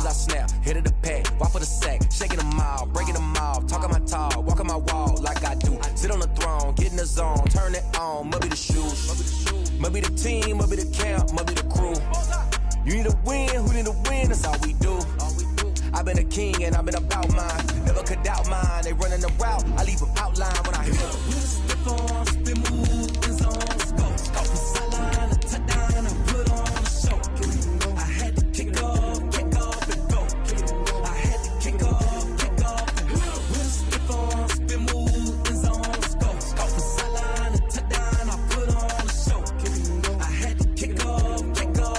I snap, hit of the pack, walk for the sack, shaking them out, breaking them off, talking my talk, walking my walk like I do. Sit on the throne, get in the zone, turn it on, must be the shoes, must be the team, must be the camp, must be the crew. You need to win, who need to win, that's all we do. I've been a king and I've been about mine, never could doubt mine, they running the route, I leave them outline when I hear them. Spin on, spin move, in zone, scope, from sideline to touchdown, I put on a show. I had to kick off and go. I had to kick off and go. Spin on, spin move, in zone, scope, from sideline to touchdown, I put on a show. I had to kick off and go.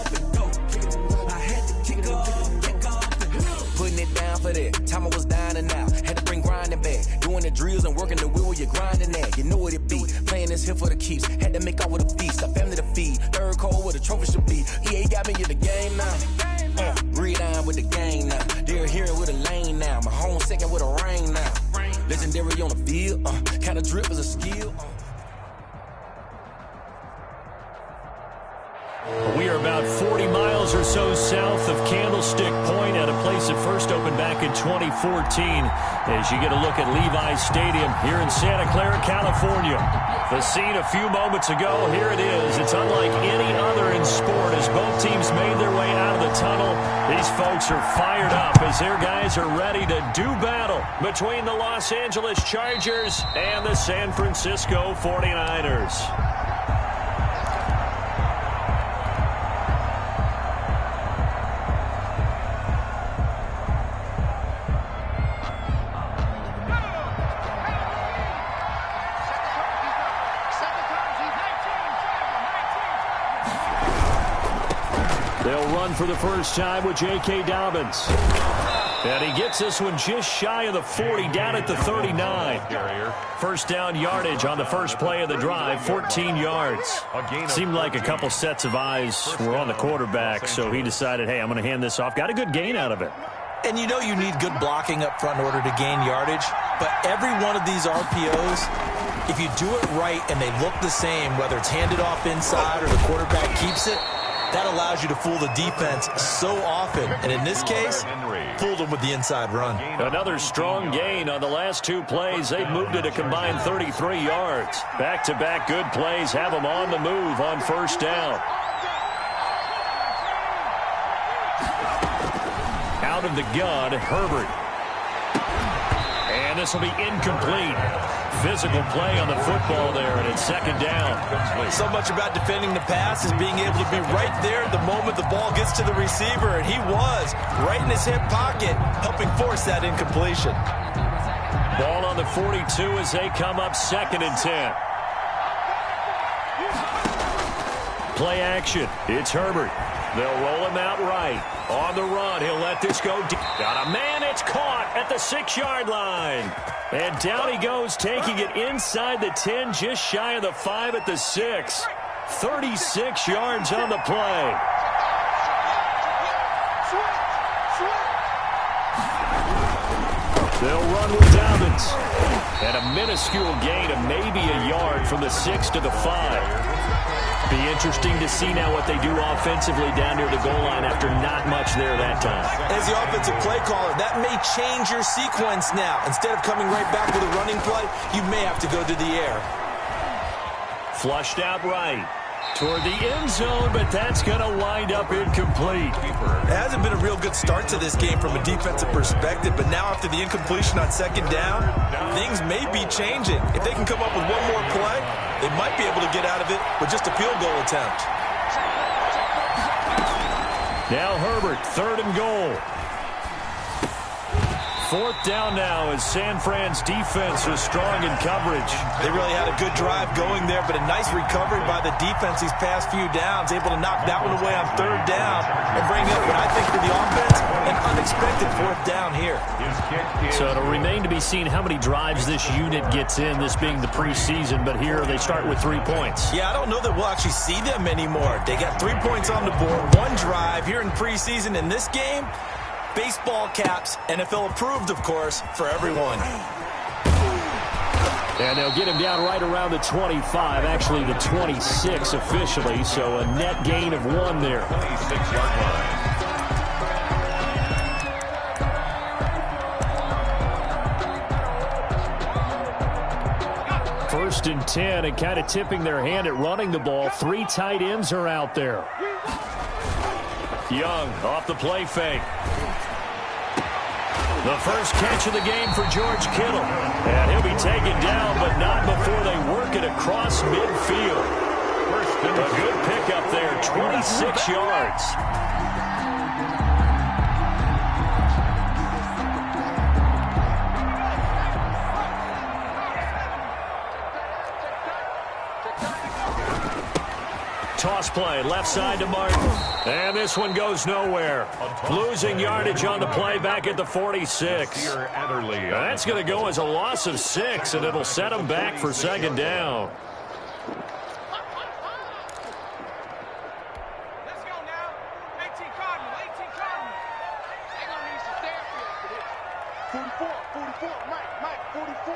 I had to kick off and go. Putting it down for that, time I was down and out, had to bring grinding back, doing the drills and working the wheel where you're grinding at, you know what it be, playing this here for the keeps, had to make out with a feast, a family to feed, third cold where the trophy should be, EA got me in the game now, breathe on with the game now, they're here with a lane now, my home second with a rain now, legendary on the field, kinda drip is a skill. We are about 40 miles or so south of Candlestick Point at a place that first opened back in 2014 as you get a look at Levi's Stadium here in Santa Clara, California. The scene a few moments ago, here it is. It's unlike any other in sport as both teams made their way out of the tunnel. These folks are fired up as their guys are ready to do battle between the Los Angeles Chargers and the San Francisco 49ers. They'll run for the first time with J.K. Dobbins. And he gets this one just shy of the 40, down at the 39. First down yardage on the first play of the drive, 14 yards. Seemed like a couple sets of eyes were on the quarterback, so he decided, hey, I'm going to hand this off. Got a good gain out of it. And you know you need good blocking up front in order to gain yardage, but every one of these RPOs, if you do it right and they look the same, whether it's handed off inside or the quarterback keeps it, that allows you to fool the defense so often. And in this case, fooled them with the inside run. Another strong gain on the last two plays. They've moved it a combined 33 yards. Back-to-back good plays have them on the move on first down. Out of the gun, Herbert. And this will be incomplete. Physical play on the football there, and it's second down. So much about defending the pass is being able to be right there the moment the ball gets to the receiver, and he was right in his hip pocket, helping force that incompletion. Ball on the 42 as they come up second and 10. Play action. It's Herbert. They'll roll him out right. On the run, he'll let this go deep. Got a man, it's caught at the 6-yard line. And down he goes, taking it inside the 10, just shy of the 5 at the 6. 36 yards on the play. They'll run with Dobbins. And a minuscule gain of maybe a yard from the 6 to the 5. Be interesting to see now what they do offensively down near the goal line after not much there that time. As the offensive play caller, that may change your sequence now. Instead of coming right back with a running play, you may have to go to the air. Flushed out right toward the end zone, but that's going to wind up incomplete. It hasn't been a real good start to this game from a defensive perspective, but now after the incompletion on second down, things may be changing. If they can come up with one more play, they might be able to get out of it with just a field goal attempt. Now Herbert, third and goal. Fourth down now as San Fran's defense was strong in coverage. They really had a good drive going there, but a nice recovery by the defense these past few downs, able to knock that one away on third down and bring up what I think for the offense, an unexpected fourth down here. So it'll remain to be seen how many drives this unit gets in, this being the preseason, but here they start with 3 points. Yeah, I don't know that we'll actually see them anymore. They got 3 points on the board, one drive here in preseason. In this game, baseball caps, NFL approved, of course, for everyone. And they'll get him down right around the 25, actually the 26 officially, so a net gain of 1 there. 26-yard line. 1st and 10, and kind of tipping their hand at running the ball. 3 tight ends are out there. Young off the play fake. The first catch of the game for George Kittle. And he'll be taken down, but not before they work it across midfield. A good pickup there, 26 yards. Toss play, left side to Martin. And this one goes nowhere. Losing yardage on the play back at the 46. That's going to go as a loss of 6, and it'll set them back for 2nd down. Let's go now. 18 Cardinal, 18 Cardinal. They're going to need some stand for this. 44, Mike, 44.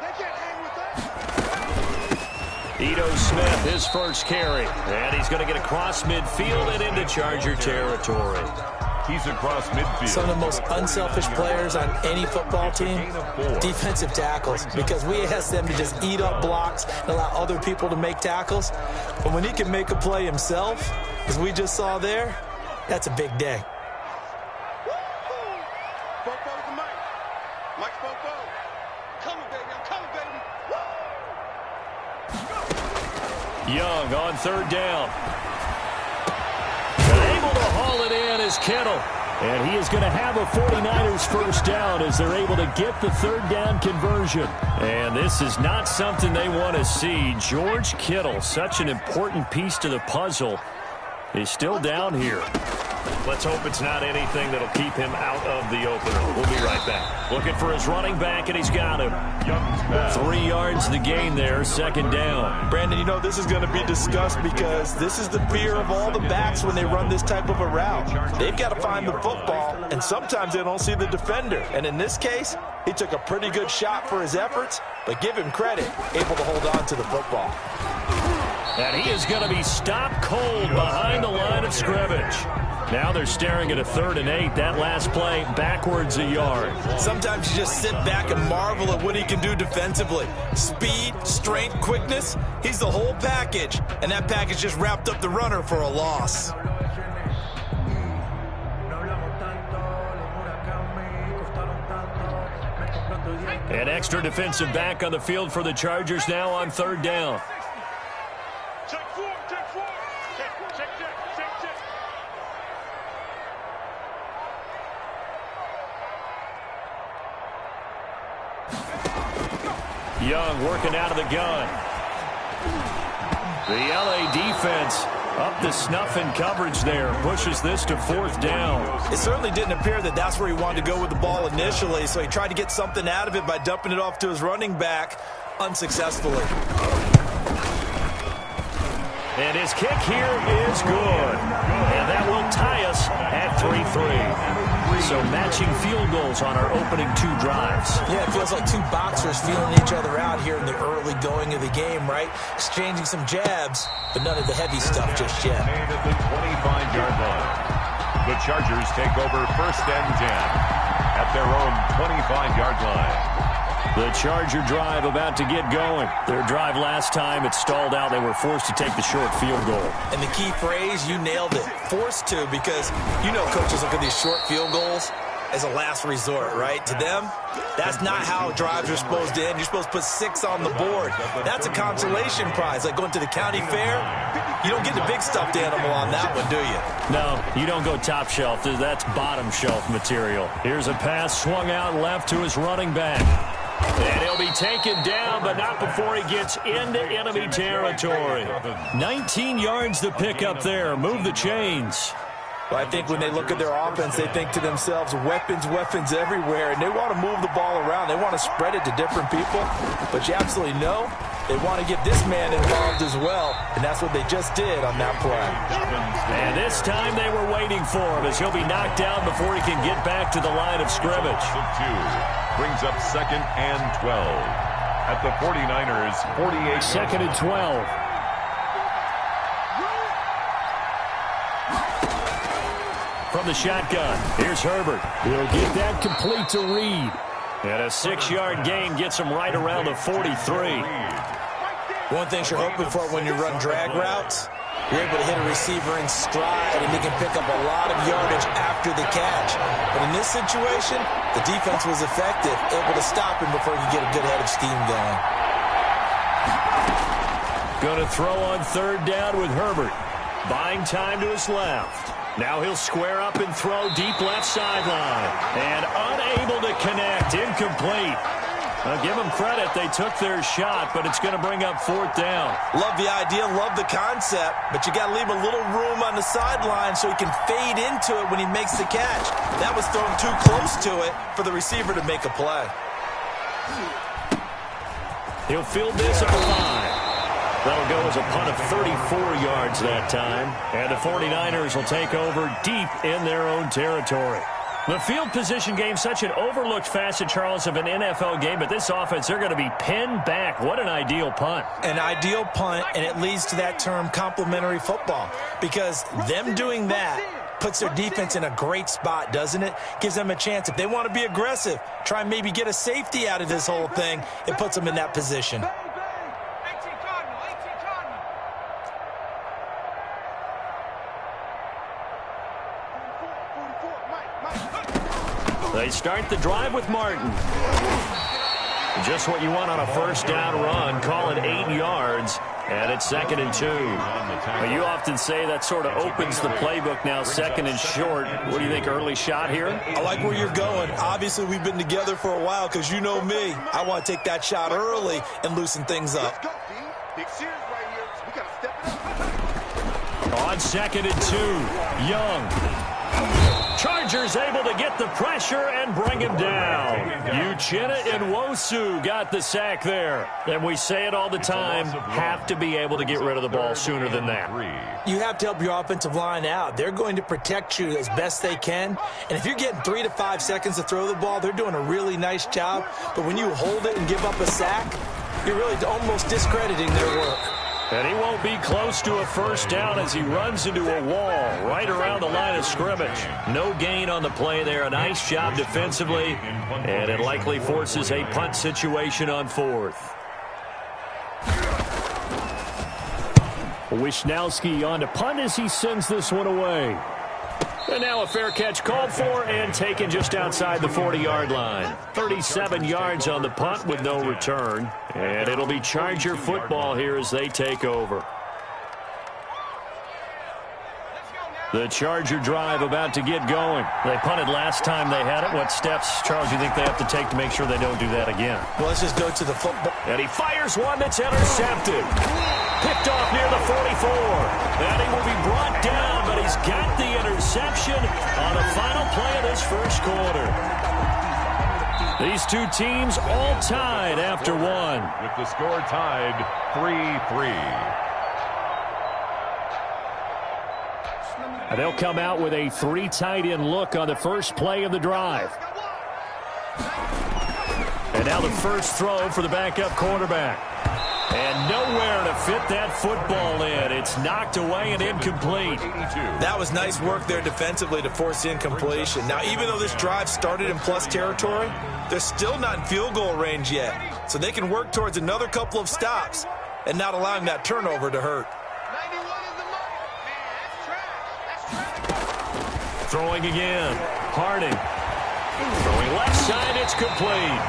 They can't hang with that. Ito Smith, his first carry. And he's going to get across midfield and into Charger territory. He's across midfield. Some of the most unselfish players on any football team, defensive tackles, because we ask them to just eat up blocks and allow other people to make tackles. But when he can make a play himself, as we just saw there, that's a big day. Young on 3rd down. Able to haul it in is Kittle. And he is going to have a 49ers first down as they're able to get the 3rd down conversion. And this is not something they want to see. George Kittle, such an important piece to the puzzle, is still down here. Let's hope it's not anything that'll keep him out of the opener. We'll be right back. Looking for his running back, and he's got him. 3 yards the gain there, 2nd down. Brandon, you know this is going to be discussed because this is the fear of all the backs when they run this type of a route. They've got to find the football, and sometimes they don't see the defender. And in this case, he took a pretty good shot for his efforts, but give him credit, able to hold on to the football. And he is going to be stopped cold behind the line of scrimmage. Now they're staring at a 3rd and 8. That last play, backwards a yard. Sometimes you just sit back and marvel at what he can do defensively. Speed, strength, quickness, he's the whole package. And that package just wrapped up the runner for a loss. An extra defensive back on the field for the Chargers now on 3rd down. Check 4. Check. Young working out of the gun. The LA defense up to snuff in coverage there. Pushes this to 4th down. It certainly didn't appear that that's where he wanted to go with the ball initially, so he tried to get something out of it by dumping it off to his running back unsuccessfully. And his kick here is good. And that will tie us at 3-3. So matching field goals on our opening 2 drives. Yeah, it feels like 2 boxers feeling each other out here in the early going of the game, right? Exchanging some jabs, but none of the heavy stuff just yet. Made at the 25-yard line. The Chargers take over 1st and 10 at their own 25-yard line. The Charger drive about to get going. Their drive last time, it stalled out. They were forced to take the short field goal. And the key phrase, you nailed it, forced to, because you know coaches look at these short field goals as a last resort, right? To them, that's not how drives are supposed to end. You're supposed to put 6 on the board. That's a consolation prize, like going to the county fair. You don't get the big stuffed animal on that one, do you? No, you don't go top shelf. That's bottom shelf material. Here's a pass swung out left to his running back. And he'll be taken down, but not before he gets into enemy territory. 19 yards to pick up there. Move the chains. Well, I think when they look at their offense, they think to themselves, weapons everywhere, and they want to move the ball around. They want to spread it to different people, but you absolutely know they want to get this man involved as well, and that's what they just did on that play. And this time they were waiting for him as he'll be knocked down before he can get back to the line of scrimmage. 2 brings up 2nd and 12 at the 49ers 48. 2nd and 12. From the shotgun, here's Herbert. He'll get that complete to Reed. And a 6-yard gain gets him right around the 43. One thing you're hoping for when you run drag routes, you're able to hit a receiver in stride, and he can pick up a lot of yardage after the catch. But in this situation, the defense was effective, able to stop him before he could get a good head of steam going. Going to throw on third down with Herbert. Buying time to his left. Now he'll square up and throw deep left sideline. And unable to connect. Incomplete. I'll give them credit. They took their shot, but it's going to bring up fourth down. Love the idea, love the concept, but you got to leave a little room on the sideline so he can fade into it when he makes the catch. That was thrown too close to it for the receiver to make a play. He'll field this at the 5. That'll go as a punt of 34 yards that time. And the 49ers will take over deep in their own territory. The field position game, such an overlooked facet, Charles, of an NFL game, but this offense, they're going to be pinned back. What an ideal punt. An ideal punt, and it leads to that term complementary football, because them doing that puts their defense in a great spot, doesn't it? Gives them a chance. If they want to be aggressive, try and maybe get a safety out of this whole thing, it puts them in that position. They start the drive with Martin. Just what you want on a first down run. Call it 8 yards, and it's 2nd and 2. Well, you often say that sort of opens the playbook now, 2nd and short. What do you think, early shot here? I like where you're going. Obviously, we've been together for a while because you know me. I want to take that shot early and loosen things up. Let's go, D. Big series right here. We got to step it up. On 2nd and 2, Young. Chargers able to get the pressure and bring him down. Uchenna and Nwosu got the sack there. And we say it all the time, have to be able to get rid of the ball sooner than that. You have to help your offensive line out. They're going to protect you as best they can. And if you're getting 3 to 5 seconds to throw the ball, they're doing a really nice job. But when you hold it and give up a sack, you're really almost discrediting their work. And he won't be close to a first down as he runs into a wall right around the line of scrimmage. No gain on the play there. A nice job defensively. And it likely forces a punt situation on 4th. Wisnowski on to punt as he sends this one away. And now a fair catch called for and taken just outside the 40-yard line. 37 yards on the punt with no return. And it'll be Charger football here as they take over. The Charger drive about to get going. They punted last time they had it. What steps, Charles, you think they have to take to make sure they don't do that again? Well, let's just go to the football. And he fires one that's intercepted. Picked off near the 44. And he will be brought down, but he's got the interception on the final play of this first quarter. These two teams all tied after one. With the score tied 3-3. And they'll come out with a 3 tight end look on the first play of the drive. And now the first throw for the backup quarterback. And nowhere to fit that football in. It's knocked away and incomplete. That was nice work there defensively to force incompletion. Now, even though this drive started in plus territory, they're still not in field goal range yet. So they can work towards another couple of stops and not allowing that turnover to hurt. Throwing again. Harding. Throwing left side. It's complete.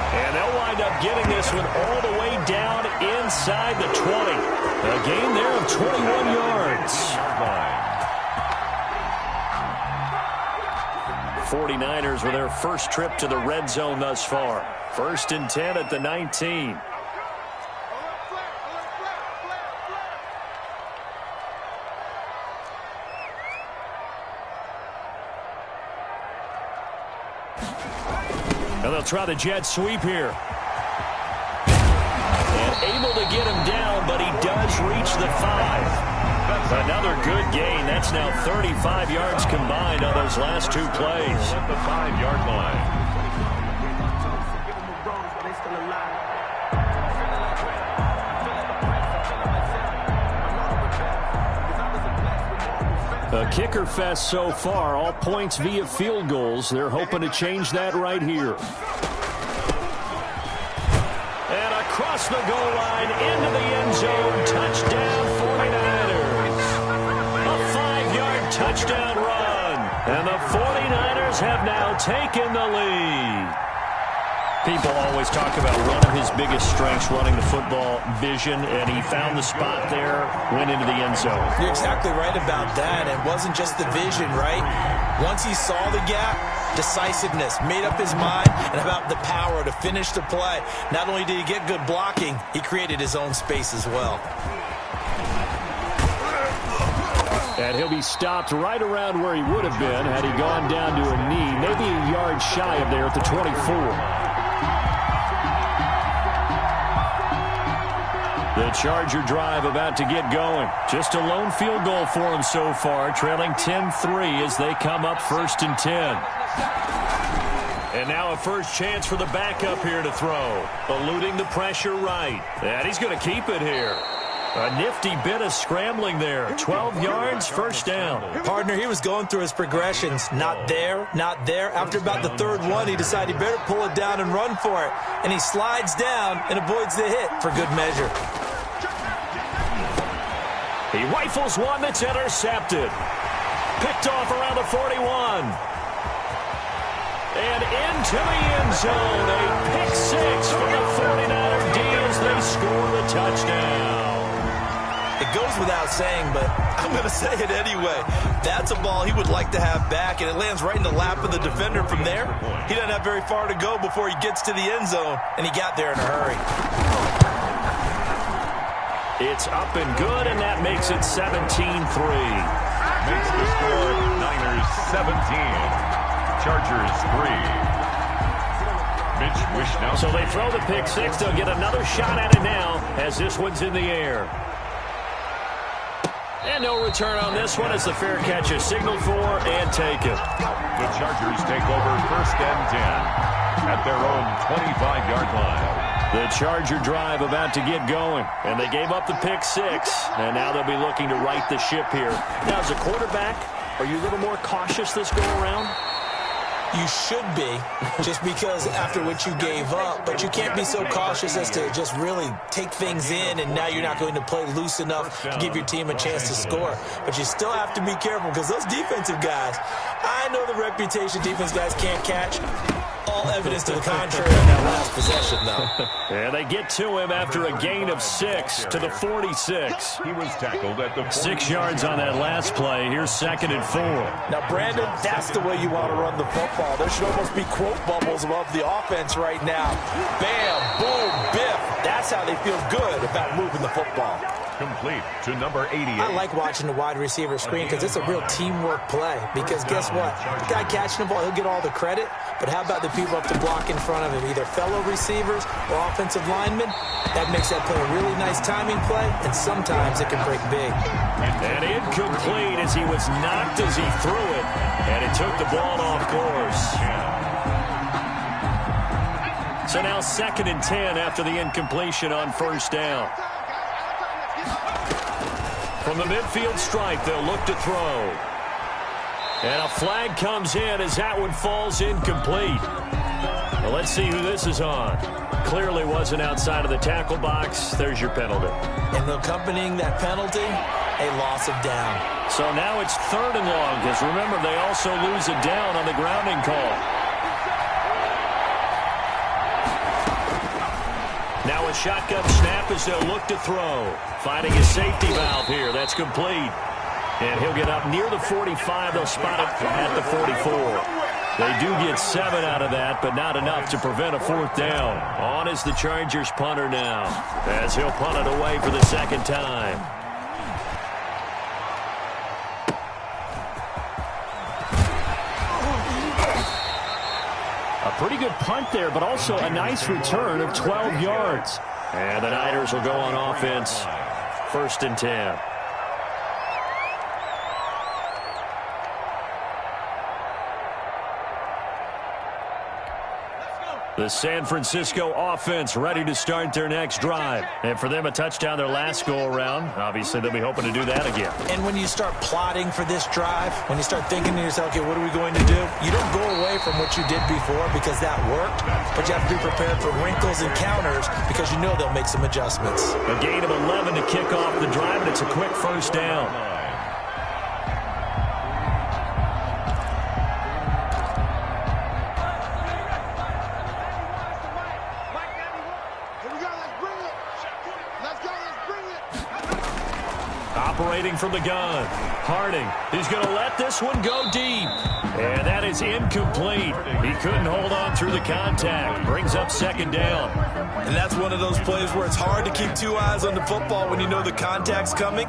And they'll wind up getting this one all the way down inside the 20. A gain there of 21 yards. 49ers with their first trip to the red zone thus far. 1st and 10 at the 19. And they'll try the jet sweep here. And able to get him down, but he does reach the 5. Another good gain. That's now 35 yards combined on those last 2 plays. At the 5-yard line. A kicker fest so far, all points via field goals. They're hoping to change that right here. And a across the goal line, into the end zone. Touchdown, 49ers. A 5-yard touchdown run. And the 49ers have now taken the lead. People always talk about one of his biggest strengths, running the football, vision, and he found the spot there, went into the end zone. You're exactly right about that. It wasn't just the vision, right? Once he saw the gap, decisiveness, made up his mind, and about the power to finish the play. Not only did he get good blocking, he created his own space as well. And he'll be stopped right around where he would have been had he gone down to a knee, maybe a yard shy of there at the 24. The Charger drive about to get going. Just a lone field goal for him so far, trailing 10-3 as they come up 1st and 10. And now a first chance for the backup here to throw. Eluding the pressure right. And he's going to keep it here. A nifty bit of scrambling there. 12 yards, first down. Partner, he was going through his progressions. Not there, not there. After about the third one, he decided he better pull it down and run for it. And he slides down and avoids the hit for good measure. He rifles one that's intercepted. Picked off around the 41. And into the end zone. A pick six for the 49er D as they score the touchdown. It goes without saying, but I'm going to say it anyway. That's a ball he would like to have back, and it lands right in the lap of the defender from there. He doesn't have very far to go before he gets to the end zone, and he got there in a hurry. It's up and good, and that makes it 17-3. Makes the score Niners 17, Chargers 3. Mitch Wishnowsky. So they throw the pick six. They'll get another shot at it now as this one's in the air. And no return on this one as the fair catch is signaled for and taken. The Chargers take over 1st and 10 at their own 25-yard line. The Charger drive about to get going, and they gave up the pick six, and now they'll be looking to right the ship here. Now, as a quarterback, are you a little more cautious this go around? You should be, just because after what you gave up, but you can't be so cautious as to just really take things in, and now you're not going to play loose enough to give your team a chance to score. But you still have to be careful because those defensive guys, I know the reputation defense guys can't catch. All evidence to the contrary on that last possession, though. And they get to him after a gain of 6 to the 46. He was tackled at the 6 yards on that last play. Here's 2nd and 4. Now, Brandon, that's the way you want to run the football. There should almost be quote bubbles above the offense right now. Bam, boom, biff. That's how they feel good about moving the football. Complete to number 88. I like watching the wide receiver screen because it's a real teamwork play. Because guess what? The guy catching the ball, he'll get all the credit. But how about the people up to block in front of him, either fellow receivers or offensive linemen? That makes that play a really nice timing play, and sometimes it can break big. And incomplete as he was knocked as he threw it, and it took the ball off course. So now 2nd and 10 after the incompletion on 1st down. From the midfield stripe, they'll look to throw. And a flag comes in as that one falls incomplete. Well, let's see who this is on. Clearly wasn't outside of the tackle box. There's your penalty. And accompanying that penalty, a loss of down. So now it's 3rd and long, because remember, they also lose a down on the grounding call. Now a shotgun snap as they'll look to throw. Finding his safety valve here. That's complete. And he'll get up near the 45. They'll spot it at the 44. They do get 7 out of that, but not enough to prevent a 4th down. On is the Chargers punter now, as he'll punt it away for the 2nd time. A pretty good punt there, but also a nice return of 12 yards. And the Niners will go on offense. 1st and 10. The San Francisco offense ready to start their next drive. And for them, a touchdown their last go-around. Obviously, they'll be hoping to do that again. And when you start plotting for this drive, when you start thinking to yourself, okay, what are we going to do? You don't go away from what you did before because that worked, but you have to be prepared for wrinkles and counters because you know they'll make some adjustments. A gain of 11 to kick off the drive, and it's a quick first down. Operating from the gun, Harding. He's going to let this one go deep. And that is incomplete. He couldn't hold on through the contact. Brings up second down. And that's one of those plays where it's hard to keep two eyes on the football when you know the contact's coming,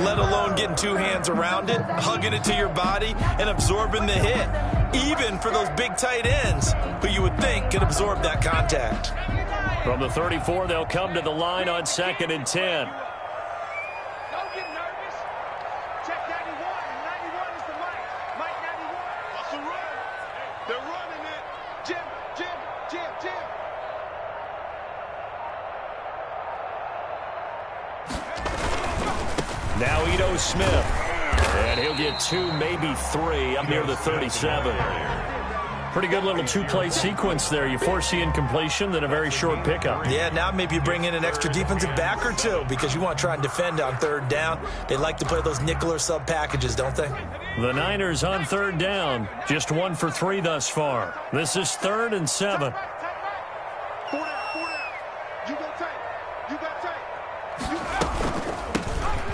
let alone getting two hands around it, hugging it to your body, and absorbing the hit. Even for those big tight ends who you would think could absorb that contact. From the 34, they'll come to the line on 2nd and 10. Now Ito Smith, and he'll get 2, maybe 3, up near the 37. Pretty good little two-play sequence there. You force the incompletion, then a very short pickup. Yeah, now maybe you bring in an extra defensive back or two because you want to try and defend on 3rd down. They like to play those nickel or sub packages, don't they? The Niners on 3rd down, just 1 for 3 thus far. This is 3rd and 7.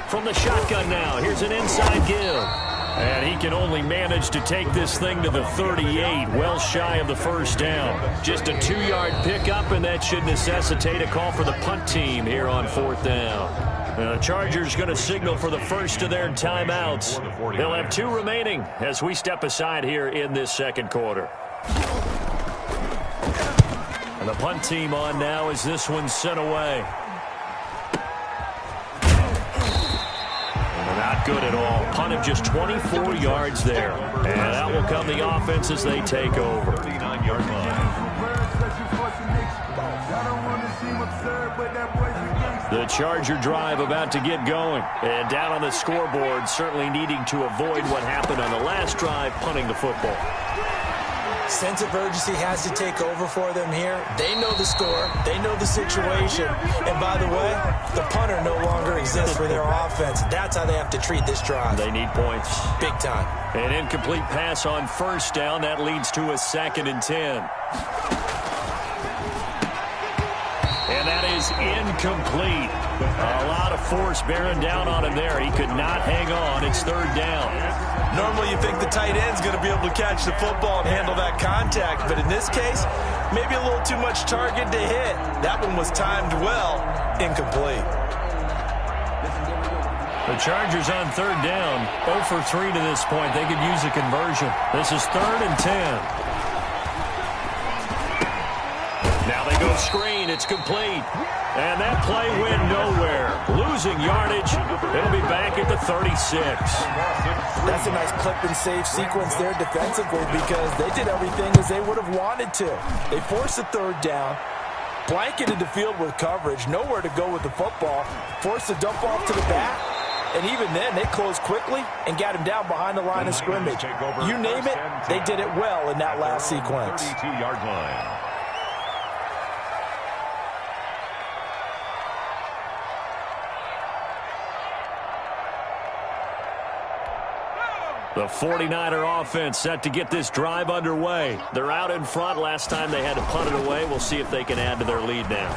From the shotgun now, here's an inside give. And he can only manage to take this thing to the 38, well shy of the first down. Just a 2-yard pickup, and that should necessitate a call for the punt team here on 4th down. The Chargers going to signal for the first of their timeouts. They'll have 2 remaining as we step aside here in this second quarter. And the punt team on now as this one's sent away. Not good at all. Punt of just 24 yards there. And that will come the offense as they take over. 39-yard line. The Charger drive about to get going. And down on the scoreboard, certainly needing to avoid what happened on the last drive, punting the football. Sense of urgency has to take over for them here. They know the score. They know the situation. And by the way, the punter no longer exists for their offense. That's how they have to treat this drive. They need points. Big time. An incomplete pass on 1st down. That leads to a 2nd and 10. And that is incomplete. A lot of force bearing down on him there. He could not hang on. It's 3rd down. Normally you think the tight end's going to be able to catch the football and handle that contact, but in this case, maybe a little too much target to hit. That one was timed well, incomplete. The Chargers on 3rd down, 0 for 3 to this point. They could use a conversion. This is 3rd and 10. Now they go screen. It's complete. And that play went nowhere. Losing yardage. It'll be back at the 36. That's a nice clip and save sequence there defensively because they did everything as they would have wanted to. They forced the 3rd down, blanketed the field with coverage, nowhere to go with the football, forced the dump off to the back, and even then they closed quickly and got him down behind the line of scrimmage. You name it, they did it well in that last sequence. 32-yard line. The 49er offense set to get this drive underway. They're out in front. Last time they had to punt it away. We'll see if they can add to their lead now.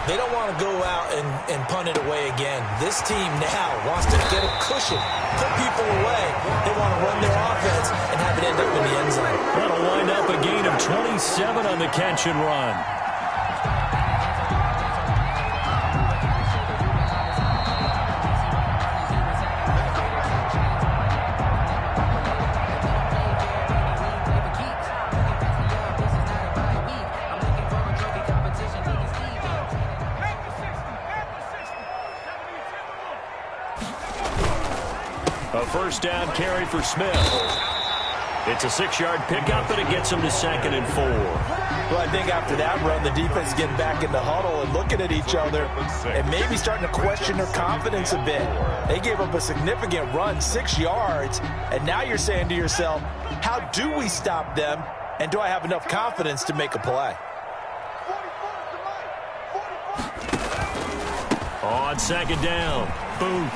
They don't want to go out and punt it away again. This team now wants to get a cushion, put people away. They want to run their offense and have it end up in the end zone. That'll wind up a gain of 27 on the catch and run. A 1st down carry for Smith. It's a 6-yard pickup, and it gets him to 2nd and 4. Well, I think after that run, the defense is getting back in the huddle and looking at each other and maybe starting to question their confidence a bit. They gave up a significant run, 6 yards, and now you're saying to yourself, how do we stop them And do I have enough confidence to make a play? On second down, Booth.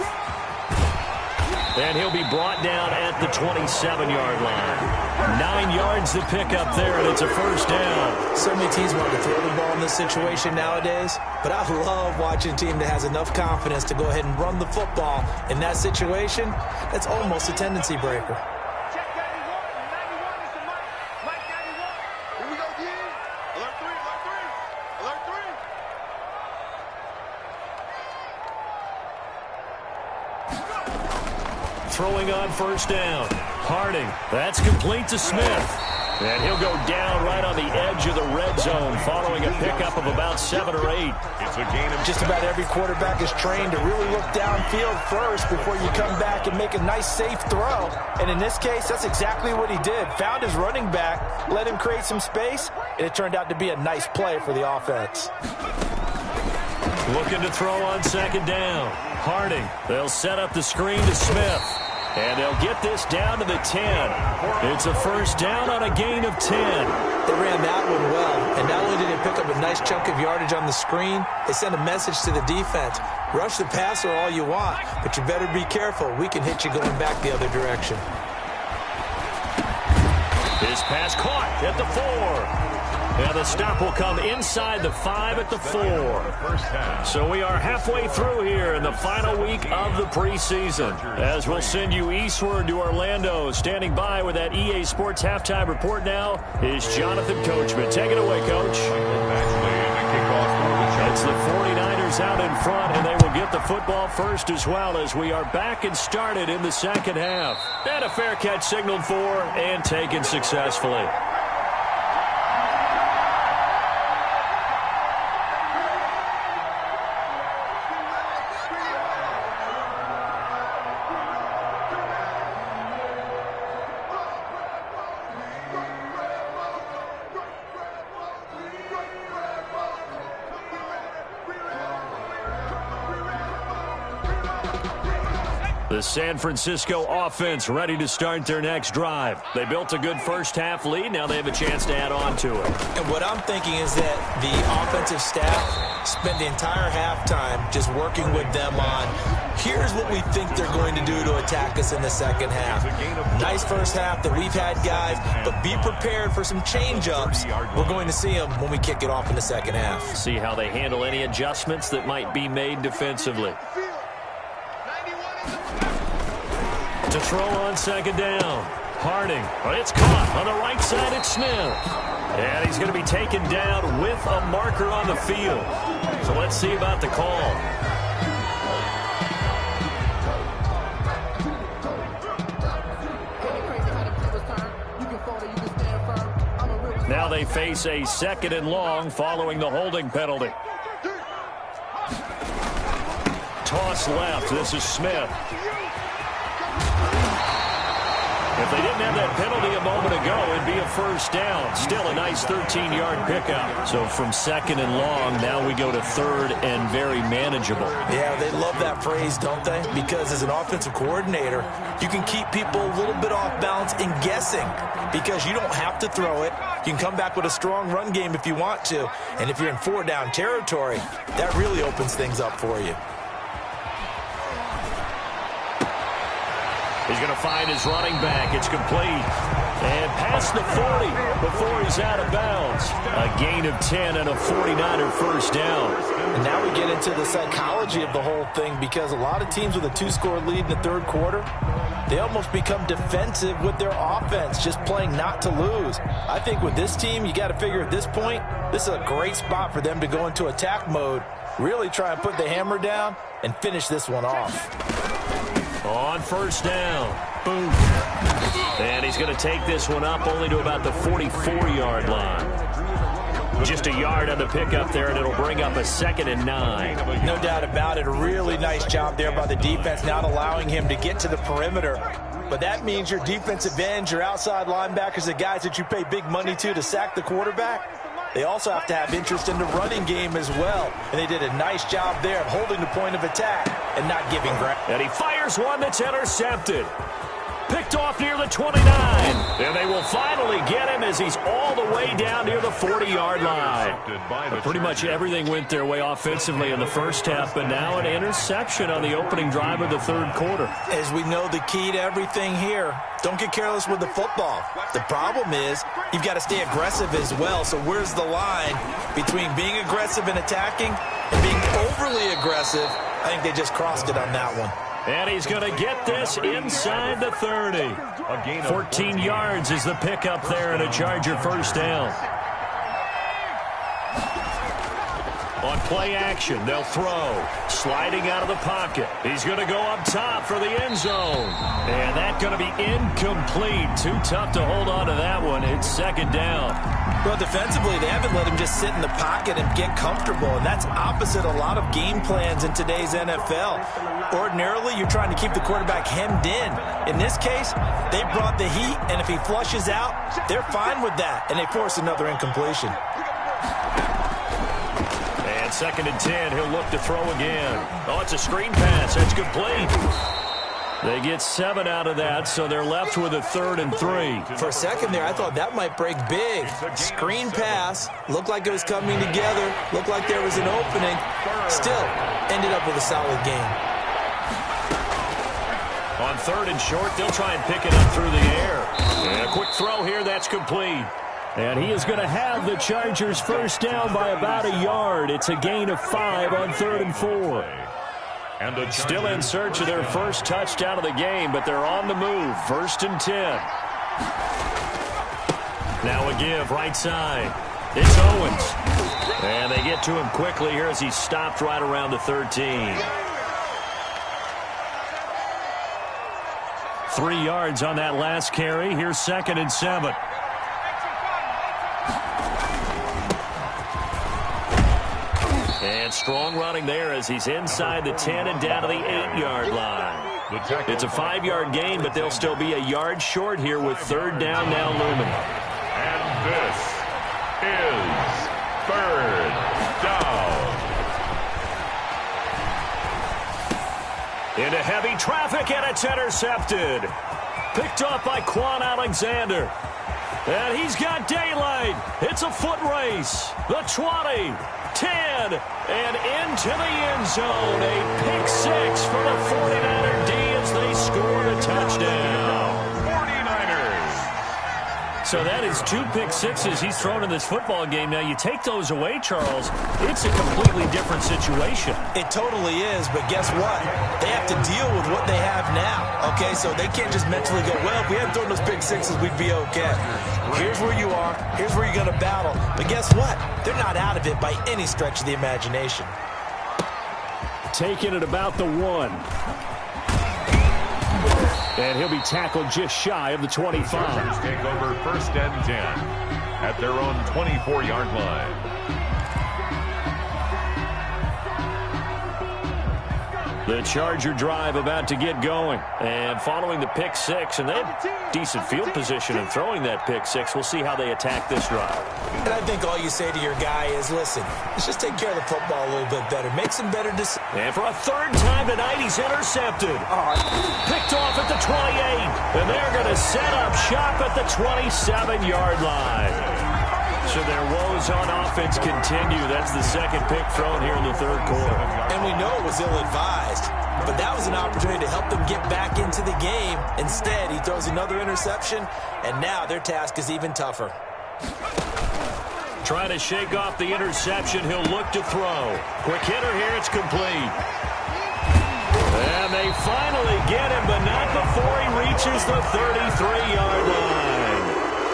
And he'll be brought down at the 27-yard line. 9 yards to pick up there, and it's a first down. So many teams want to throw the ball in this situation nowadays, but I love watching a team that has enough confidence to go ahead and run the football. In that situation, that's almost a tendency breaker. Check 91. 91 is the Mike 91. Here we go, D. Alert 3, alert 3. Alert 3. Throwing on first down. Harding. That's complete to Smith. And he'll go down right on the edge of the red zone following a pickup of about 7 or 8. It's a gain of Just about every quarterback is trained to really look downfield first before you come back and make a nice, safe throw. And in this case, that's exactly what he did. Found his running back, let him create some space, and it turned out to be a nice play for the offense. Looking to throw on second down. Harding. They'll set up the screen to Smith. And they'll get this down to the 10. It's a first down on a gain of 10. They ran that one well, and not only did they pick up a nice chunk of yardage on the screen, they sent a message to the defense. Rush the passer all you want, but you better be careful. We can hit you going back the other direction. His pass caught at the 4. And the stop will come inside the 5 at the 4. So we are halfway through here in the final week of the preseason. As we'll send you eastward to Orlando. Standing by with that EA Sports halftime report now is Jonathan Coachman. Take it away, Coach. It's the 49ers out in front, and they will get the football first as well as we are back and started in the second half. And a fair catch signaled for and taken successfully. The San Francisco offense ready to start their next drive. They built a good first-half lead. Now they have a chance to add on to it. And what I'm thinking is that the offensive staff spent the entire halftime just working with them on, here's what we think they're going to do to attack us in the second half. Nice first half that we've had, guys, but be prepared for some change-ups. We're going to see them when we kick it off in the second half. See how they handle any adjustments that might be made defensively. To throw on second down. Harding. It's caught on the right side. It's Smith. And he's going to be taken down with a marker on the field. So let's see about the call. Now they face a 2nd and long following the holding penalty. Toss left. This is Smith. If they didn't have that penalty a moment ago, it'd be a first down. Still a nice 13-yard pickup. So from 2nd and long, now we go to 3rd and very manageable. Yeah, they love that phrase, don't they? Because as an offensive coordinator, you can keep people a little bit off balance in guessing because you don't have to throw it. You can come back with a strong run game if you want to. And if you're in 4-down territory, that really opens things up for you. He's going to find his running back. It's complete. And past the 40 before he's out of bounds. A gain of 10 and a 49er first down. And now we get into the psychology of the whole thing because a lot of teams with a 2-score lead in the third quarter, they almost become defensive with their offense, just playing not to lose. I think with this team, you got to figure at this point, this is a great spot for them to go into attack mode, really try and put the hammer down and finish this one off. On first down, boom. And he's going to take this one up only to about the 44-yard line. Just a yard on the pickup there, and it'll bring up a 2nd and 9. No doubt about it. A really nice job there by the defense, not allowing him to get to the perimeter. But that means your defensive ends, your outside linebackers, the guys that you pay big money to sack the quarterback, they also have to have interest in the running game as well. And they did a nice job there of holding the point of attack and not giving ground. And he fires one that's intercepted. Picked off near the 29. And they will finally get him as he's all the way down near the 40-yard line. Pretty much everything went their way offensively in the first half, but now an interception on the opening drive of the third quarter. As we know, the key to everything here, don't get careless with the football. The problem is you've got to stay aggressive as well. So where's the line between being aggressive and attacking and being overly aggressive? I think they just crossed it on that one. And he's going to get this inside the 30. 14 yards is the pickup there and a Charger first down. On play action, they'll throw. Sliding out of the pocket. He's going to go up top for the end zone. And that's going to be incomplete. Too tough to hold on to that one. It's second down. Well, defensively, they haven't let him just sit in the pocket and get comfortable, and that's opposite a lot of game plans in today's NFL. Ordinarily, you're trying to keep the quarterback hemmed in. In this case, they brought the heat, and if he flushes out, they're fine with that, and they force another incompletion. And second and 10, he'll look to throw again. Oh, it's a screen pass. That's complete. They get 7 out of that, so they're left with a 3rd and 3. For a second there, I thought that might break big. Screen pass. Looked like it was coming together. Looked like there was an opening. Still, ended up with a solid game. On 3rd and short, they'll try and pick it up through the air. And a quick throw here, that's complete. And he is going to have the Chargers first down by about a yard. It's a gain of 5 on 3rd and 4. And still in search of their first touchdown of the game, but they're on the move. 1st and 10. Now a give right side. It's Owens. And they get to him quickly here as he stopped right around the 13. 3 yards on that last carry. Here's 2nd and 7. And strong running there as he's inside the 10 and down to the 8-yard line. It's a 5-yard gain, but they'll still be a yard short here with 3rd down now looming. And this is 3rd down. Into heavy traffic, and it's intercepted. Picked up by Quan Alexander. And he's got daylight. It's a foot race. The 20, 10, and into the end zone. A pick 6 for the 49er D as they score a touchdown. 49ers. So that is 2 pick sixes he's thrown in this football game. Now, you take those away, Charles, it's a completely different situation. It totally is, but guess what? They have to deal with what they have now, okay? So they can't just mentally go, well, if we hadn't thrown those pick sixes, we'd be okay. Here's where you are. Here's where you're going to battle. But guess what? They're not out of it by any stretch of the imagination. Taking it about the 1. And he'll be tackled just shy of the 25. The Chargers take over 1st and 10 at their own 24-yard line. The Charger drive about to get going. And following the pick 6, and they have decent field position in throwing that pick 6. We'll see how they attack this drive. And I think all you say to your guy is, listen, let's just take care of the football a little bit better. Make some better decisions. And for a 3rd time tonight, he's intercepted. Picked off at the 28. And they're going to set up shop at the 27-yard line. So their woes on offense continue. That's the 2nd pick thrown here in the 3rd quarter. And we know it was ill-advised, but that was an opportunity to help them get back into the game. Instead, he throws another interception, and now their task is even tougher. Trying to shake off the interception. He'll look to throw. Quick hitter here. It's complete. And they finally get him, but not before he reaches the 33-yard line.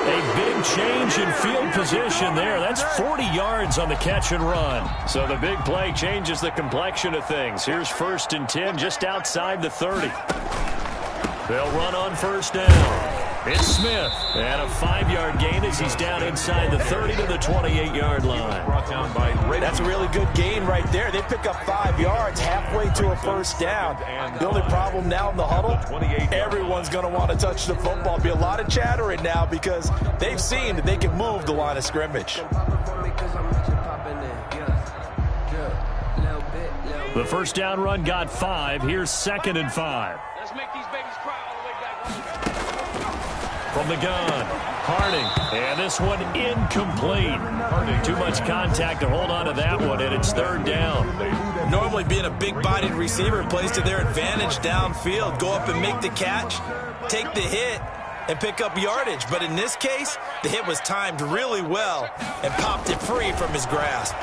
A big change in field position there. That's 40 yards on the catch and run. So the big play changes the complexion of things. Here's 1st and 10 just outside the 30. They'll run on 1st down. It's Smith. And a 5-yard gain as he's down inside the 30 to the 28-yard line. That's a really good gain right there. They pick up 5 yards halfway to a 1st down. The only problem now in the huddle, everyone's going to want to touch the football. Be a lot of chattering now because they've seen that they can move the line of scrimmage. The 1st down run got 5. Here's 2nd and 5. Let's make these babies cry all the way back. From the gun, Harding. And this one incomplete. Too much contact to hold on to that one, and it's third down. Normally being a big-bodied receiver plays to their advantage downfield. Go up and make the catch, take the hit, and pick up yardage. But in this case, the hit was timed really well and popped it free from his grasp.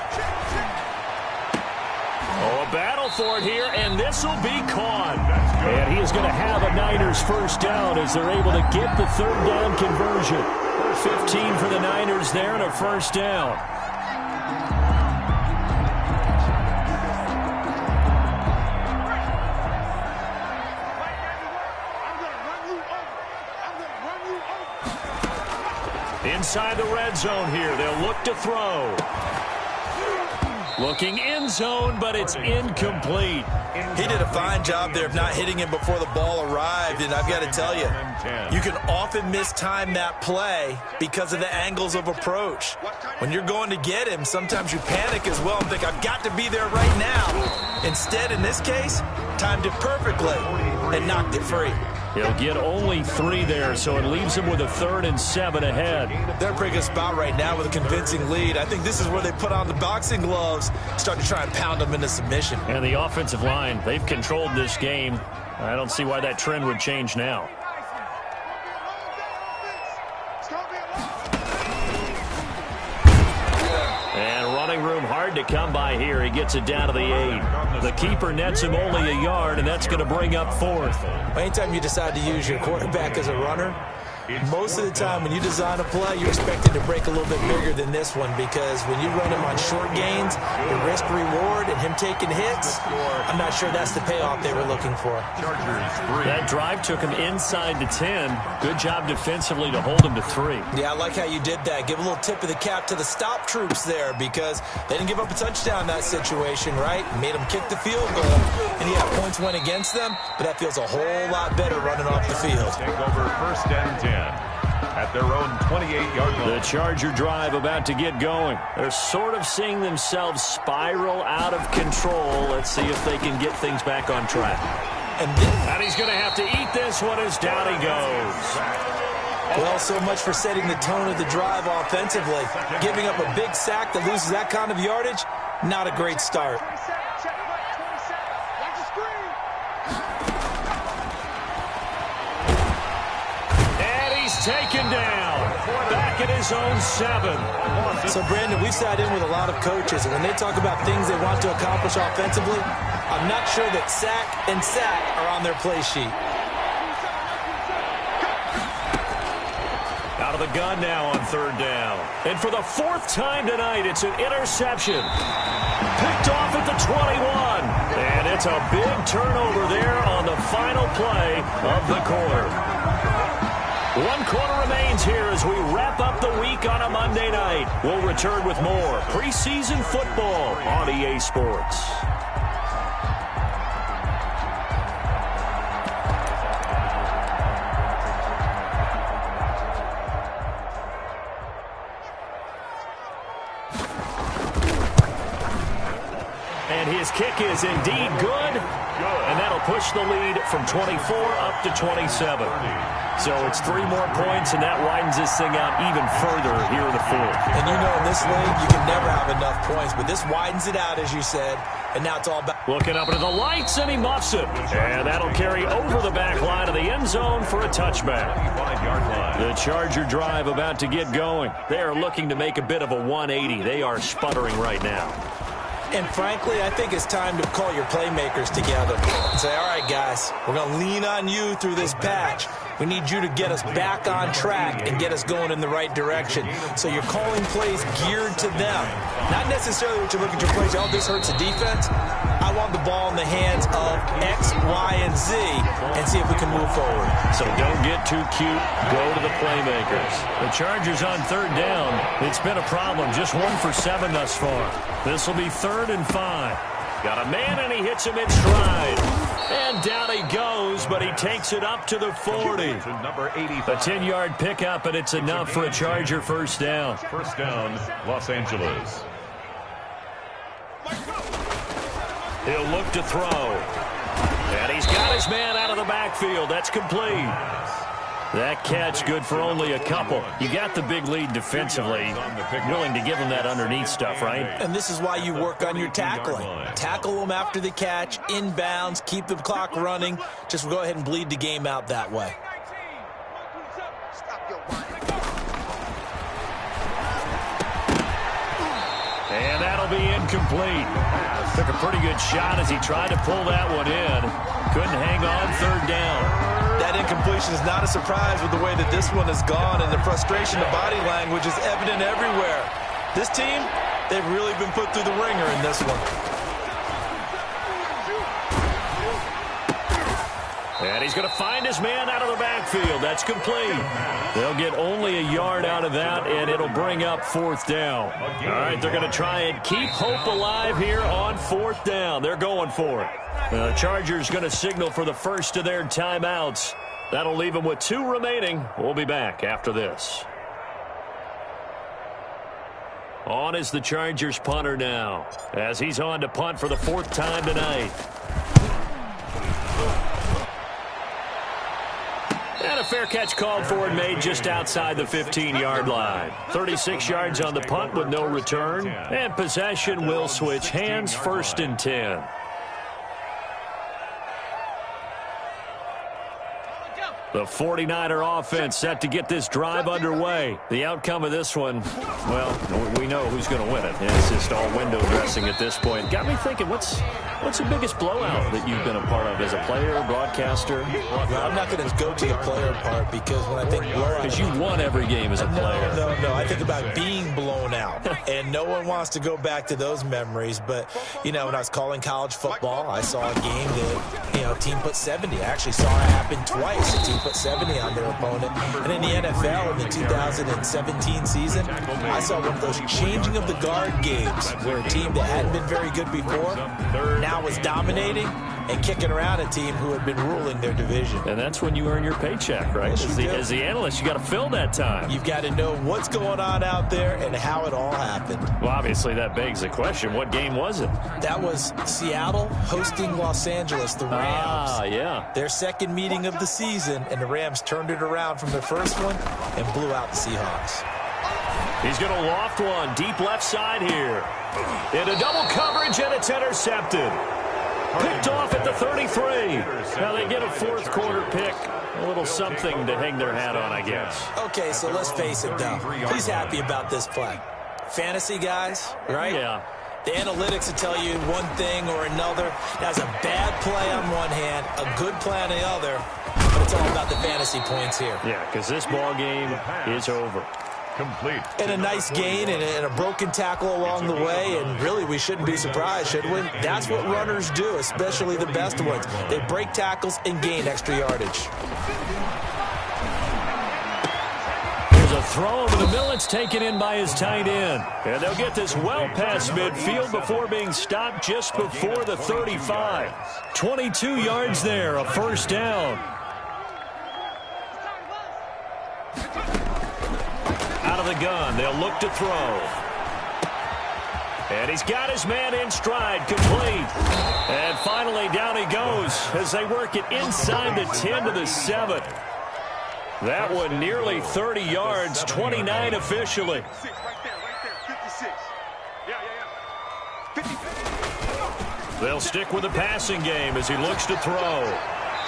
Oh, a battle for it here, and this will be caught. And he is going to have a Niners first down as they're able to get the third down conversion. 15 for the Niners there and a first down. Inside the red zone here, they'll look to throw. Looking end zone, but it's incomplete. He did a fine job there of not hitting him before the ball arrived, and I've got to tell you, you can often mistime that play because of the angles of approach. When you're going to get him, sometimes you panic as well and think, I've got to be there right now. Instead, in this case, timed it perfectly and knocked it free. He'll get only 3 there, so it leaves him with a 3rd and 7 ahead. They're in a pretty good spot right now with a convincing lead. I think this is where they put on the boxing gloves, start to try and pound them into submission. And the offensive line, they've controlled this game. I don't see why that trend would change now. And running room hard to come by here. He gets it down to the 8. The keeper nets him only a yard, and that's going to bring up 4th. Anytime you decide to use your quarterback as a runner, most of the time when you design a play, you're expected to break a little bit bigger than this one, because when you run him on short gains, the risk-reward and him taking hits, I'm not sure that's the payoff they were looking for. That drive took him inside the 10. Good job defensively to hold him to 3. Yeah, I like how you did that. Give a little tip of the cap to the stop troops there, because they didn't give up a touchdown in that situation, right? Made them kick the field goal, and yeah, points went against them, but that feels a whole lot better running off the field. Take over 1st and 10 at their own 28-yard line. The Charger drive about to get going. They're sort of seeing themselves spiral out of control. Let's see if they can get things back on track. And he's going to have to eat this one as down he goes. Well, so much for setting the tone of the drive offensively. Giving up a big sack that loses that kind of yardage, not a great start. Taken down, back at his own 7. So, Brandon, we've sat in with a lot of coaches, and when they talk about things they want to accomplish offensively, I'm not sure that sack and sack are on their play sheet. Out of the gun now on 3rd down. And for the 4th time tonight, it's an interception. Picked off at the 21. And it's a big turnover there on the final play of the quarter. 1 quarter remains here as we wrap up the week on a Monday night. We'll return with more preseason football on EA Sports. And his kick is indeed good. And that'll push the lead from 24 up to 27. So it's 3 more points, and that widens this thing out even further here in the 4th. And you know, in this league, you can never have enough points, but this widens it out, as you said, and now it's all back. Looking up into the lights, and he muffs it. And that'll carry over the back line of the end zone for a touchback. The Charger drive about to get going. They are looking to make a bit of a 180. They are sputtering right now. And frankly, I think it's time to call your playmakers together and say, all right, guys, we're going to lean on you through this patch. We need you to get us back on track and get us going in the right direction. So you're calling plays geared to them. Not necessarily what you look at your plays, oh, this hurts the defense. I want the ball in the hands of X, Y, and Z and see if we can move forward. So don't get too cute. Go to the playmakers. The Chargers on 3rd down. It's been a problem. Just 1 for 7 thus far. This will be 3rd and 5. Got a man, and he hits him in stride. And down he goes, but he takes it up to the 40. A 10-yard pickup, and it's enough for a Charger first down. First down, Los Angeles. He'll look to throw. And he's got his man out of the backfield. That's complete. That catch good for only a couple. You got the big lead defensively. Willing to give them that underneath stuff, right? And this is why you work on your tackling. Tackle them after the catch, inbounds, keep the clock running. Just go ahead and bleed the game out that way. And that'll be incomplete. Took a pretty good shot as he tried to pull that one in. Couldn't hang on third down. That incompletion is not a surprise with the way that this one has gone, and the frustration of body language is evident everywhere. This team, they've really been put through the ringer in this one. And he's going to find his man out of the backfield. That's complete. They'll get only a yard out of that, and it'll bring up fourth down. All right, they're going to try and keep hope alive here on fourth down. They're going for it. The Chargers going to signal for the first of their timeouts. That'll leave them with 2 remaining. We'll be back after this. On is the Chargers punter now, as he's on to punt for the 4th time tonight. And a fair catch called for and made just outside the 15-yard line. 36 yards on the punt with no return. And possession will switch hands, 1st and 10. The 49er offense set to get this drive underway. The outcome of this one, well, we know who's going to win it. It's just all window dressing at this point. Got me thinking, what's the biggest blowout that you've been a part of as a player, broadcaster? Well, I'm not going to go to the player part because when I think blowout... Because you won every game as a player. No. I think about being blown out. And no one wants to go back to those memories. But, you know, when I was calling college football, I saw a game that, you know, a team put 70. I actually saw it happen twice. A team put 70 on their opponent. And in the NFL in the 2017 season, I saw one of those changing of the guard games where a team that hadn't been very good before now was dominating and kicking around a team who had been ruling their division. And that's when you earn your paycheck, right? As the analyst, you got to fill that time. You've got to know what's going on out there and how it all happened. Well, obviously that begs the question, what game was it? That was Seattle hosting Los Angeles, the Rams. Ah, yeah. Their second meeting of the season, and the Rams turned it around from their first one and blew out the Seahawks. He's going to loft one deep left side here. Into double coverage, and it's intercepted. Picked off at the 33. Now they get a 4th quarter pick. A little something to hang their hat on, I guess. Okay, so let's face it, though. He's happy about this play. Fantasy guys, right? Yeah. The analytics will tell you one thing or another. That's a bad play on one hand, a good play on the other. But it's all about the fantasy points here. Yeah, because this ball game is over. Complete. And a nice gain and a broken tackle along the way, and really we shouldn't be surprised, should we? That's what runners do, especially the best ones. They break tackles and gain extra yardage. There's a throw over the middle. It's taken in by his tight end. And they'll get this well past midfield before being stopped just before the 35. 22 yards there, a 1st down. Out of the gun, they'll look to throw. And he's got his man in stride, complete. And finally, down he goes as they work it inside the 10 to the 7. That one nearly 30 yards, 29 officially. They'll stick with the passing game as he looks to throw.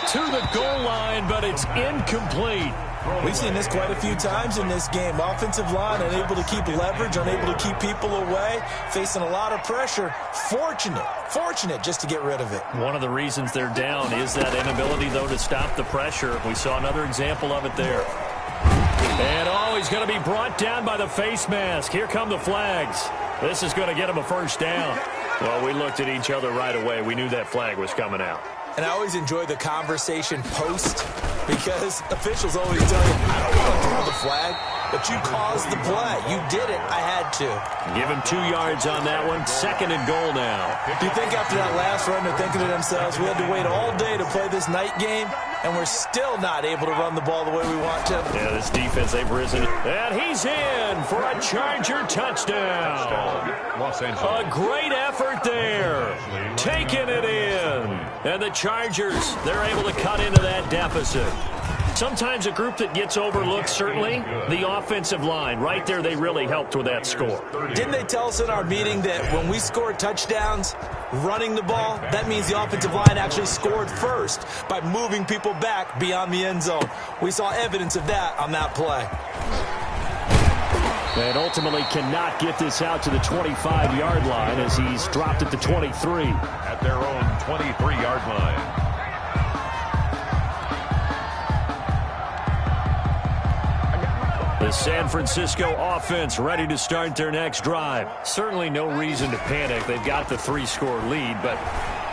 To the goal line, but it's incomplete. We've seen this quite a few times in this game. Offensive line unable to keep leverage, unable to keep people away, facing a lot of pressure. Fortunate just to get rid of it. One of the reasons they're down is that inability, though, to stop the pressure. We saw another example of it there. And, he's going to be brought down by the face mask. Here come the flags. This is going to get him a 1st down. Well, we looked at each other right away. We knew that flag was coming out. And I always enjoy the conversation post because officials always tell you, I don't want to throw the flag, but you caused the play. You did it. I had to. Give him 2 yards on that one. 2nd and goal now. Do you think after that last run they're thinking to themselves, we had to wait all day to play this night game, and we're still not able to run the ball the way we want to? Yeah, this defense, they've risen. And he's in for a Charger touchdown. Los Angeles. A great effort there. Taking it in. And the Chargers, they're able to cut into that deficit. sometimes a group that gets overlooked, certainly, the offensive line. Right there, they really helped with that score. Didn't they tell us in our meeting that when we score touchdowns running the ball, that means the offensive line actually scored first by moving people back beyond the end zone? We saw evidence of that on that play. And ultimately cannot get this out to the 25-yard line as he's dropped at the 23. At their own 23-yard line. The San Francisco offense ready to start their next drive. Certainly no reason to panic. They've got the 3-score lead, but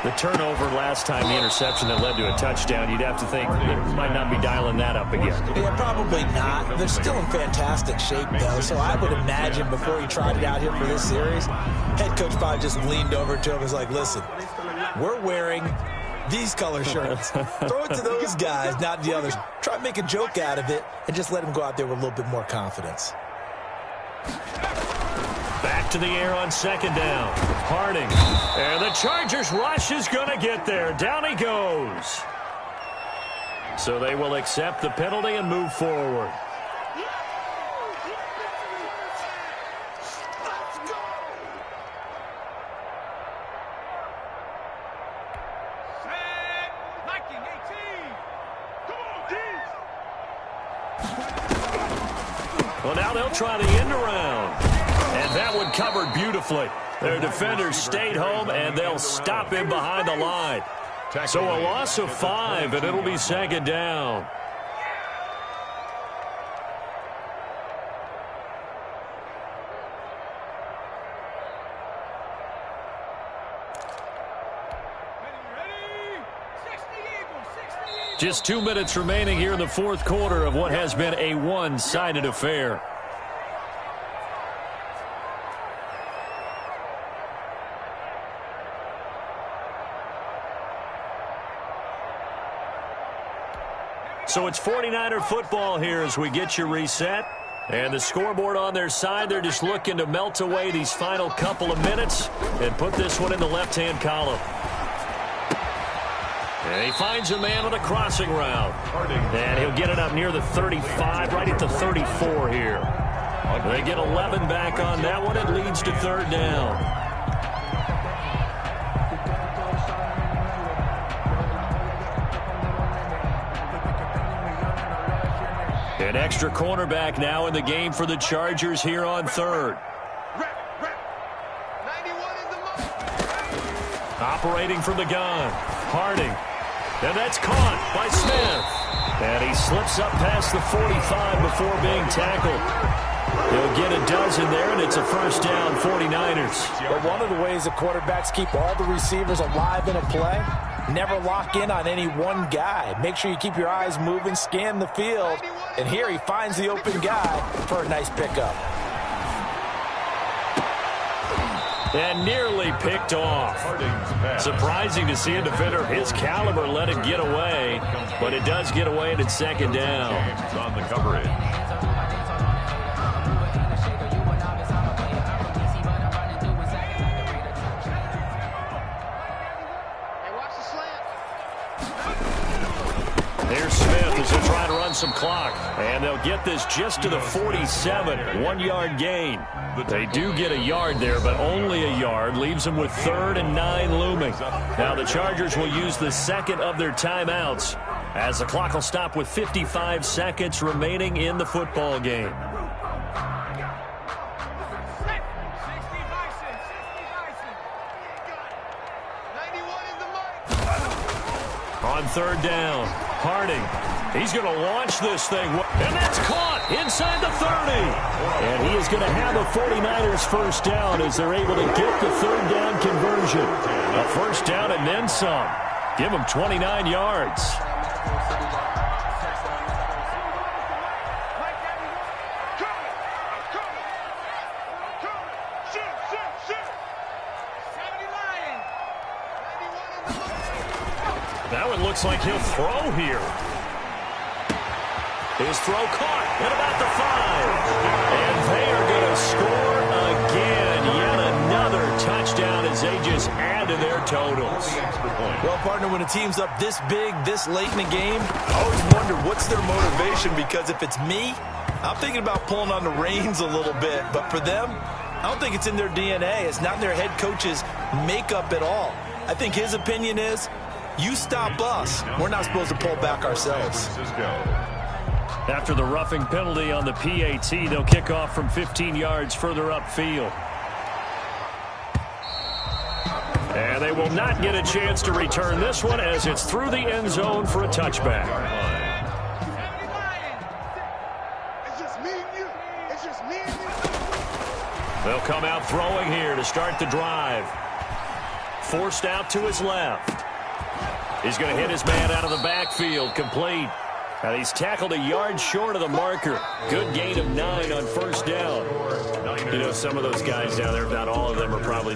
the turnover last time, the interception that led to a touchdown, you'd have to think they might not be dialing that up again. Yeah, probably not. They're still in fantastic shape, though, so I would imagine before he tried it out here for this series, head coach probably just leaned over to him and was like, listen, we're wearing these color shirts. Throw it to those guys, not the others. Try to make a joke out of it and just let them go out there with a little bit more confidence. Back to the air on second down. Harding. And the Chargers rush is going to get there. Down he goes. So they will accept the penalty and move forward. Well, now they'll try the end around. And that one covered beautifully. Their defenders stayed home, and they'll stop him behind the line. So a loss of 5, and it'll be second down. Just 2 minutes remaining here in the fourth quarter of what has been a one-sided affair. So it's 49er football here as we get you reset. And the scoreboard on their side, they're just looking to melt away these final couple of minutes and put this one in the left-hand column. And he finds a man on a crossing route. And he'll get it up near the 35, right at the 34 here. They get 11 back on that one. It leads to third down. An extra cornerback now in the game for the Chargers here on third. Operating from the gun. Harding. And that's caught by Smith. And he slips up past the 45 before being tackled. He'll get a dozen there, and it's a first down, 49ers. But one of the ways the quarterbacks keep all the receivers alive in a play, never lock in on any one guy. Make sure you keep your eyes moving, scan the field. And here he finds the open guy for a nice pickup. And nearly picked off. Surprising to see a defender of his caliber let it get away, but it does get away and it's second down. On the coverage. There's Smith as he'll try to run some clock. And they'll get this just to the 47. 1-yard gain. They do get a yard there, but only a yard. Leaves them with 3rd and 9 looming. Now the Chargers will use the second of their timeouts as the clock will stop with 55 seconds remaining in the football game. On third down, Harding. He's going to launch this thing. And that's caught inside the 30. And he is going to have a 49ers first down as they're able to get the third down conversion. A first down and then some. Give them 29 yards. That one looks like he'll throw here. His throw caught at about the 5. And they are going to score again. Yet another touchdown as they just add to their totals. Well, partner, when a team's up this big, this late in the game, I always wonder what's their motivation, because if it's me, I'm thinking about pulling on the reins a little bit. But for them, I don't think it's in their DNA. It's not in their head coach's makeup at all. I think his opinion is, you stop us, we're not supposed to pull back ourselves. After the roughing penalty on the PAT, they'll kick off from 15 yards further upfield. And they will not get a chance to return this one as it's through the end zone for a touchback. It's just me and you. It's just me and you. They'll come out throwing here to start the drive. Forced out to his left. He's going to hit his man out of the backfield, complete. And he's tackled a yard short of the marker. Good gain of 9 on first down. You know, some of those guys down there, if not all of them, are probably